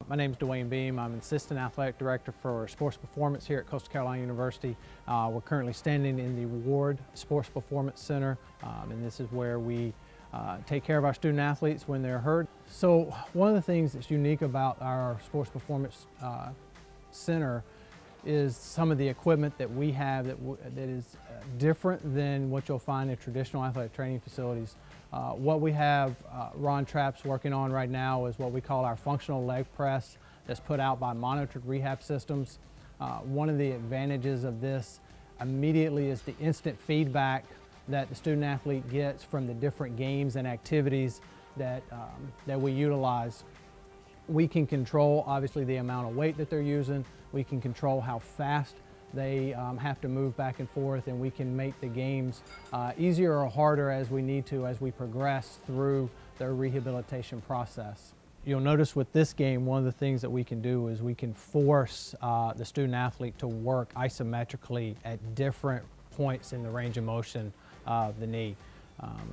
My name is Dwayne. I'm Assistant Athletic Director for Sports Performance here at Coastal Carolina University. We're currently standing in the Ward Sports Performance Center, and this is where we take care of our student athletes when they're hurt. So one of the things that's unique about our Sports Performance Center is some of the equipment that we have that is different than what you'll find in traditional athletic training facilities. What we have Ron Trapp's working on right now is what we call our functional leg press that's put out by Monitored Rehab Systems. One of the advantages of this immediately is the instant feedback that the student athlete gets from the different games and activities that we utilize. We can control obviously the amount of weight that they're using. We can control how fast they have to move back and forth, and we can make the games easier or harder as we need to as we progress through their rehabilitation process. You'll notice with this game, one of the things that we can do is we can force the student athlete to work isometrically at different points in the range of motion of the knee.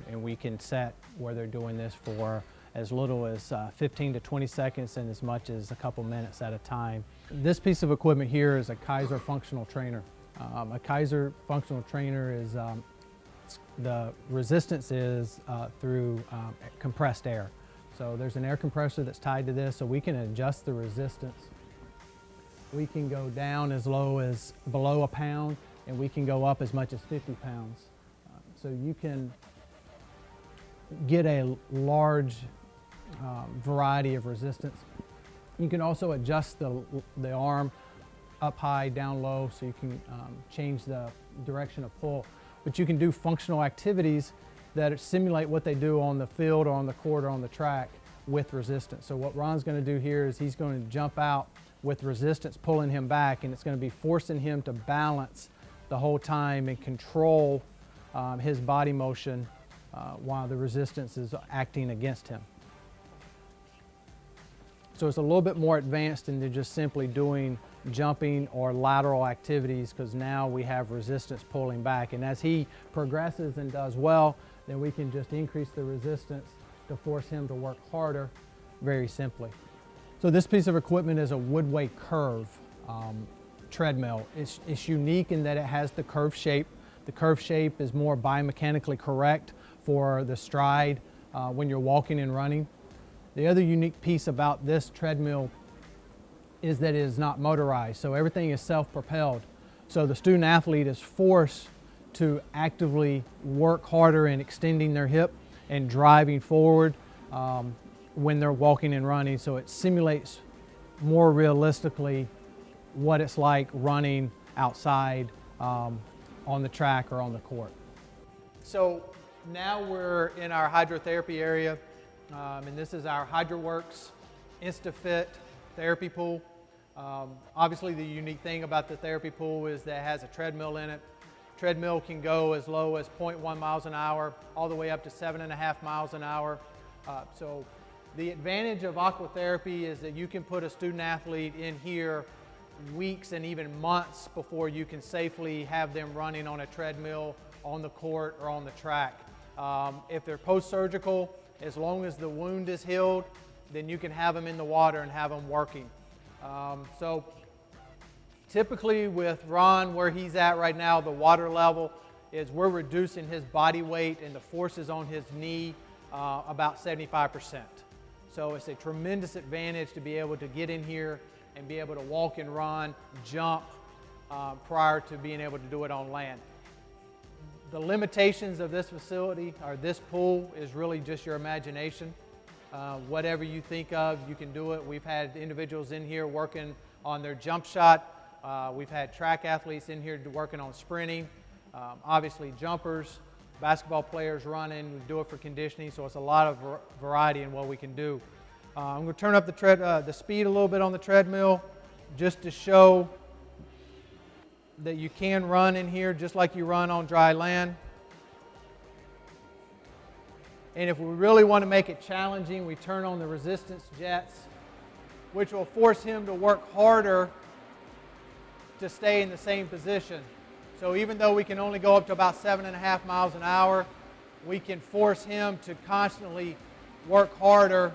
And we can set where they're doing this for as little as 15 to 20 seconds and as much as a couple minutes at a time. This piece of equipment here is a Kaiser functional trainer. A Kaiser functional trainer is, the resistance is through compressed air. So there's an air compressor that's tied to this, so we can adjust the resistance. We can go down as low as below a pound, and we can go up as much as 50 pounds. So you can get a large variety of resistance. You can also adjust the arm up high, down low, so you can change the direction of pull. But you can do functional activities that simulate what they do on the field or on the court or on the track with resistance. So what Ron's going to do here is he's going to jump out with resistance pulling him back, and it's going to be forcing him to balance the whole time and control his body motion while the resistance is acting against him. So it's a little bit more advanced than just simply doing jumping or lateral activities, because now we have resistance pulling back. And as he progresses and does well, then we can just increase the resistance to force him to work harder, very simply. So this piece of equipment is a Woodway curve treadmill. It's unique in that it has the curve shape. The curve shape is more biomechanically correct for the stride when you're walking and running. The other unique piece about this treadmill is that it is not motorized, so everything is self-propelled. So the student athlete is forced to actively work harder in extending their hip and driving forward when they're walking and running, so it simulates more realistically what it's like running outside on the track or on the court. So now we're in our hydrotherapy area, and this is our HydroWorks InstaFit therapy pool. Obviously the unique thing about the therapy pool is that it has a treadmill in it. Treadmill can go as low as 0.1 miles an hour all the way up to 7.5 miles an hour. So the advantage of aquatherapy is that you can put a student athlete in here weeks and even months before you can safely have them running on a treadmill, on the court, or on the track. If they're post-surgical, as long as the wound is healed, then you can have them in the water and have them working. So typically with Ron, where he's at right now, the water level is we're reducing his body weight and the forces on his knee about 75%. So it's a tremendous advantage to be able to get in here and be able to walk and run, jump prior to being able to do it on land. The limitations of this facility, or this pool, is really just your imagination. Whatever you think of, you can do it. We've had individuals in here working on their jump shot. We've had track athletes in here working on sprinting. Obviously jumpers, basketball players running. We do it for conditioning, so it's a lot of variety in what we can do. I'm going to turn up the speed a little bit on the treadmill just to show that you can run in here just like you run on dry land. And if we really want to make it challenging, we turn on the resistance jets, which will force him to work harder to stay in the same position. So even though we can only go up to about 7.5 miles an hour, we can force him to constantly work harder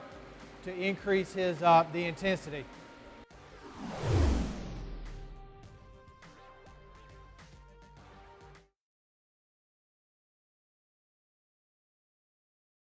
to increase his the intensity.